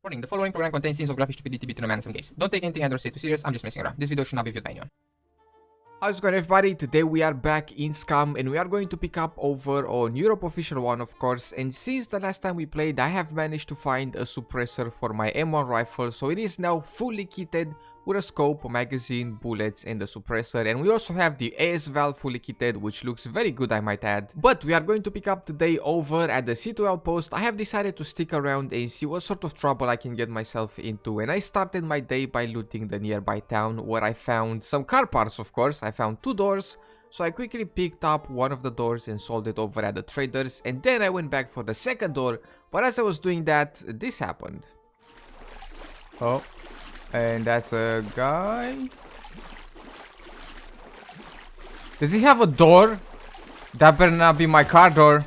Warning, the following program contains scenes of graphic stupidity between a man and some gays. Don't take anything I don't say too serious, I'm just messing around. This video should not be viewed by anyone. How's it going, everybody? Today we are back in Scum and we are going to pick up over on Europe Official 1, of course. And since the last time we played, I have managed to find a suppressor for my M1 rifle, so it is now fully kitted with a scope, a magazine, bullets and a suppressor. And we also have the AS valve fully kitted, which looks very good, I might add. But we are going to pick up today over at the C2 outpost. I have decided to stick around and see what sort of trouble I can get myself into. And I started my day by looting the nearby town, where I found some car parts, of course. I found 2 doors. So I quickly picked up one of the doors and sold it over at the traders. And then I went back for the second door. But as I was doing that, this happened. Oh. And that's a guy. Does he have a door? That better not be my car door.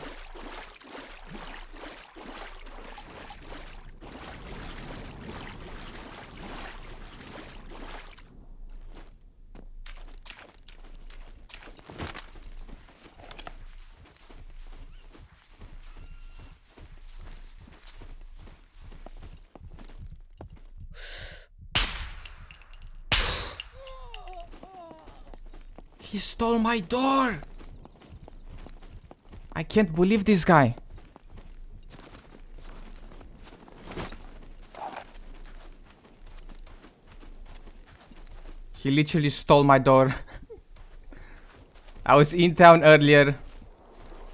He stole my door! I can't believe this guy. He literally stole my door. I was in town earlier.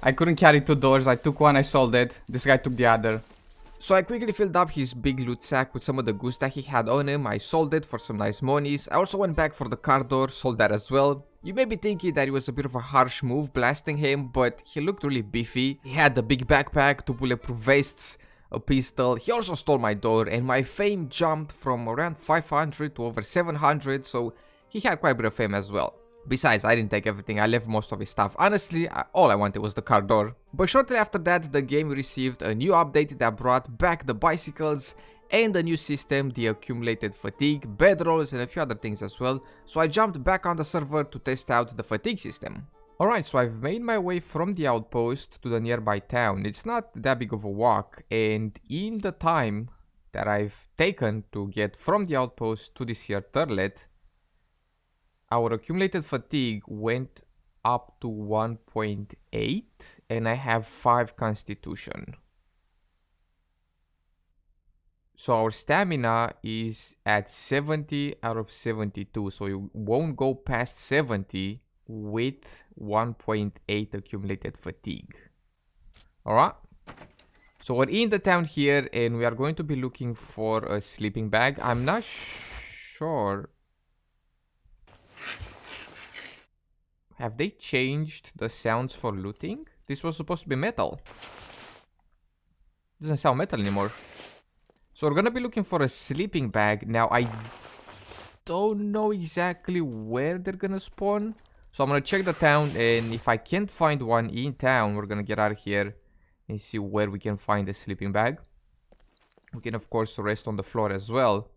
I couldn't carry 2 doors. I took one, I sold it. This guy took the other. So I quickly filled up his big loot sack with some of the goods that he had on him. I sold it for some nice monies. I also went back for the car door, sold that as well. You may be thinking that it was a bit of a harsh move blasting him, but he looked really beefy. He had a big backpack, 2 bulletproof vests, a pistol. He also stole my door, and my fame jumped from around 500 to over 700, so he had quite a bit of fame as well. Besides, I didn't take everything, I left most of his stuff. Honestly, all I wanted was the car door. But shortly after that, the game received a new update that brought back the bicycles and a new system, the accumulated fatigue, bedrolls and a few other things as well. So I jumped back on the server to test out the fatigue system. Alright, so I've made my way from the outpost to the nearby town. It's not that big of a walk, and in the time that I've taken to get from the outpost to this here turlet, our accumulated fatigue went up to 1.8 and I have 5 constitution. So our stamina is at 70 out of 72, so you won't go past 70 with 1.8 accumulated fatigue. Alright, so we're in the town here and we are going to be looking for a sleeping bag. I'm not sure. Have they changed the sounds for looting? This was supposed to be metal. Doesn't sound metal anymore. So we're gonna be looking for a sleeping bag. Now I don't know exactly where they're gonna spawn. So I'm gonna check the town, and if I can't find one in town, we're gonna get out of here and see where we can find a sleeping bag. We can of course rest on the floor as well.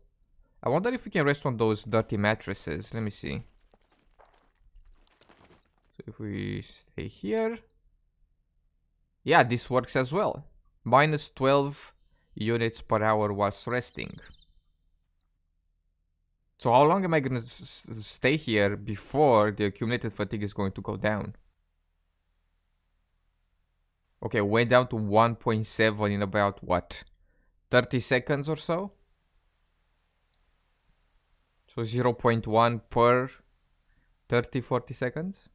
I wonder if we can rest on those dirty mattresses. Let me see. So if we stay here, yeah, this works as well. Minus 12 units per hour was resting. So how long am I gonna stay here before the accumulated fatigue is going to go down? Okay, went down to 1.7 in about what, 30 seconds or so? So 0.1 per 30-40 seconds.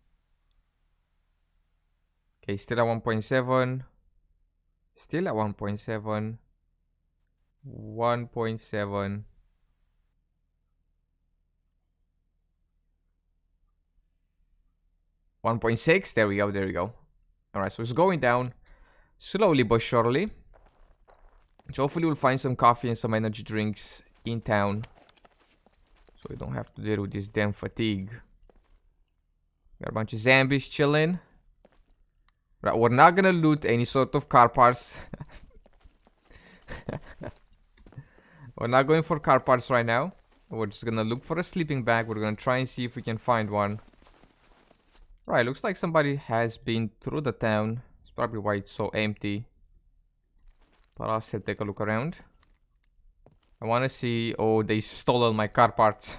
Okay, still at 1.7. Still at 1.7. 1.7. 1.6. There we go, there we go. Alright, so it's going down slowly but surely. So hopefully we'll find some coffee and some energy drinks in town, so we don't have to deal with this damn fatigue. Got a bunch of zombies chilling. Right, we're not gonna loot any sort of car parts. We're not going for car parts right now. We're just gonna look for a sleeping bag. We're gonna try and see if we can find one. Right, looks like somebody has been through the town. It's probably why it's so empty. But I'll still take a look around. I wanna see... Oh, they stole all my car parts.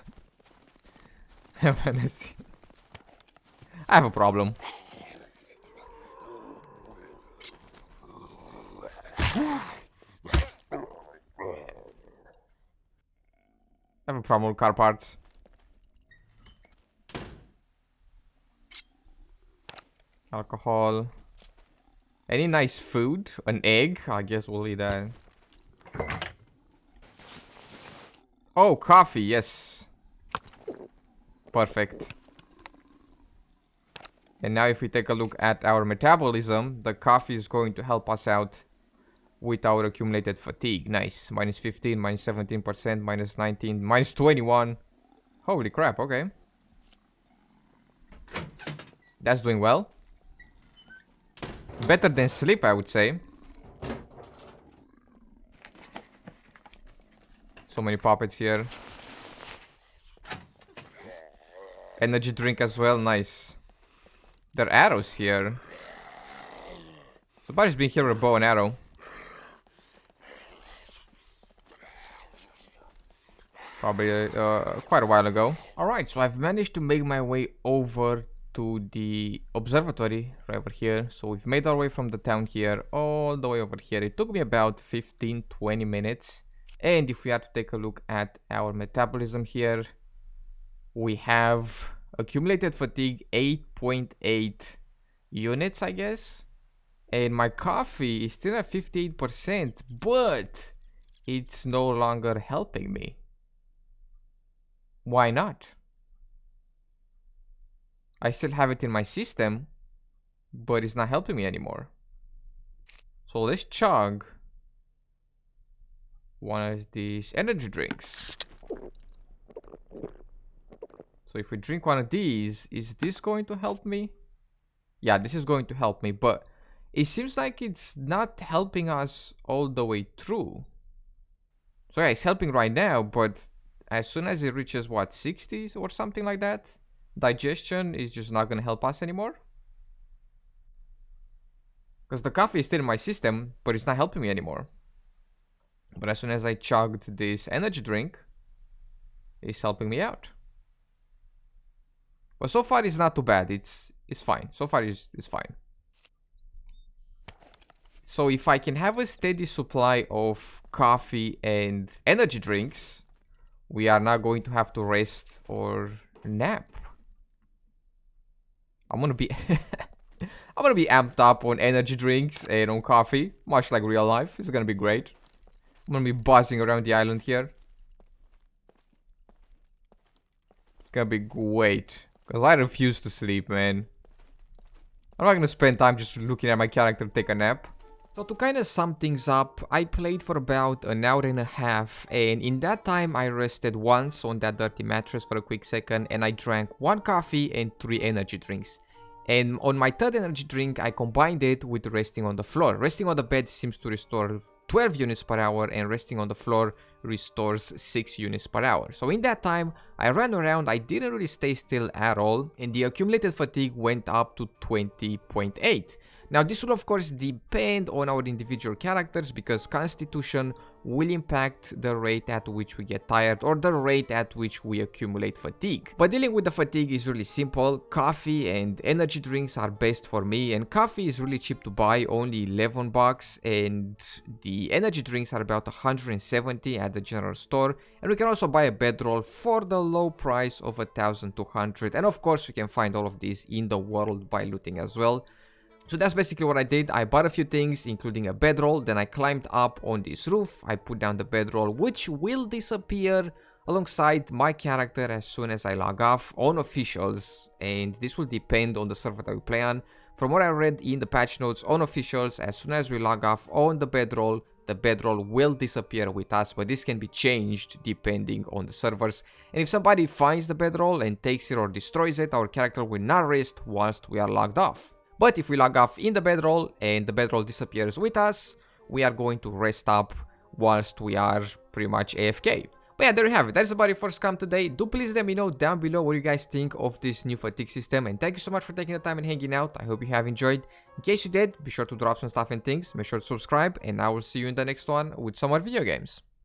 I wanna see... I have a problem. I have a problem with car parts. Alcohol. Any nice food? An egg? I guess we'll eat that. Oh, coffee, yes. Perfect. And now if we take a look at our metabolism, the coffee is going to help us out with our accumulated fatigue. Nice. Minus 15, minus 17%, minus 19, minus 21. Holy crap, okay. That's doing well. Better than sleep, I would say. So many puppets here. Energy drink as well, nice. There are arrows here. Somebody's been here with a bow and arrow. Probably quite a while ago. Alright, so I've managed to make my way over to the observatory right over here. So we've made our way from the town here all the way over here. It took me about 15-20 minutes. And if we are to take a look at our metabolism here, we have accumulated fatigue 8.8 units, I guess. And my coffee is still at 58%, but it's no longer helping me. Why not? I still have it in my system, but it's not helping me anymore. So let's chug one of these energy drinks. So if we drink one of these, is this going to help me? Yeah, this is going to help me, but it seems like it's not helping us all the way through. So yeah, it's helping right now, but as soon as it reaches, what, 60s or something like that, digestion is just not going to help us anymore. Because the coffee is still in my system, but it's not helping me anymore. But as soon as I chugged this energy drink, it's helping me out. But so far it's not too bad. It's fine. So far it's fine. So if I can have a steady supply of coffee and energy drinks, we are not going to have to rest or nap. I'm gonna be I'm gonna be amped up on energy drinks and on coffee, much like real life. It's gonna be great. I'm gonna be buzzing around the island here. It's gonna be great. Because I refuse to sleep, man. I'm not gonna spend time just looking at my character take a nap. So to kind of sum things up, I played for about an hour and a half, and in that time I rested once on that dirty mattress for a quick second, and I drank 1 coffee and 3 energy drinks. And on my third energy drink, I combined it with resting on the floor. Resting on the bed seems to restore 12 units per hour, and resting on the floor restores 6 units per hour. So in that time, I ran around, I didn't really stay still at all, and the accumulated fatigue went up to 20.8. Now this will of course depend on our individual characters, because constitution will impact the rate at which we get tired or the rate at which we accumulate fatigue. But dealing with the fatigue is really simple. Coffee and energy drinks are best for me, and coffee is really cheap to buy, only 11 bucks, and the energy drinks are about 170 at the general store, and we can also buy a bedroll for the low price of 1,200, and of course we can find all of these in the world by looting as well. So that's basically what I did. I bought a few things, including a bedroll, then I climbed up on this roof, I put down the bedroll, which will disappear alongside my character as soon as I log off on officials, and this will depend on the server that we play on. From what I read in the patch notes, on officials, as soon as we log off on the bedroll will disappear with us, but this can be changed depending on the servers. And if somebody finds the bedroll and takes it or destroys it, our character will not rest whilst we are logged off. But if we log off in the bedroll and the bedroll disappears with us, we are going to rest up whilst we are pretty much AFK. But yeah, there you have it. That's about it for Scum today. Do please let me know down below what you guys think of this new fatigue system. And thank you so much for taking the time and hanging out. I hope you have enjoyed. In case you did, be sure to drop some stuff and things. Make sure to subscribe. And I will see you in the next one with some more video games.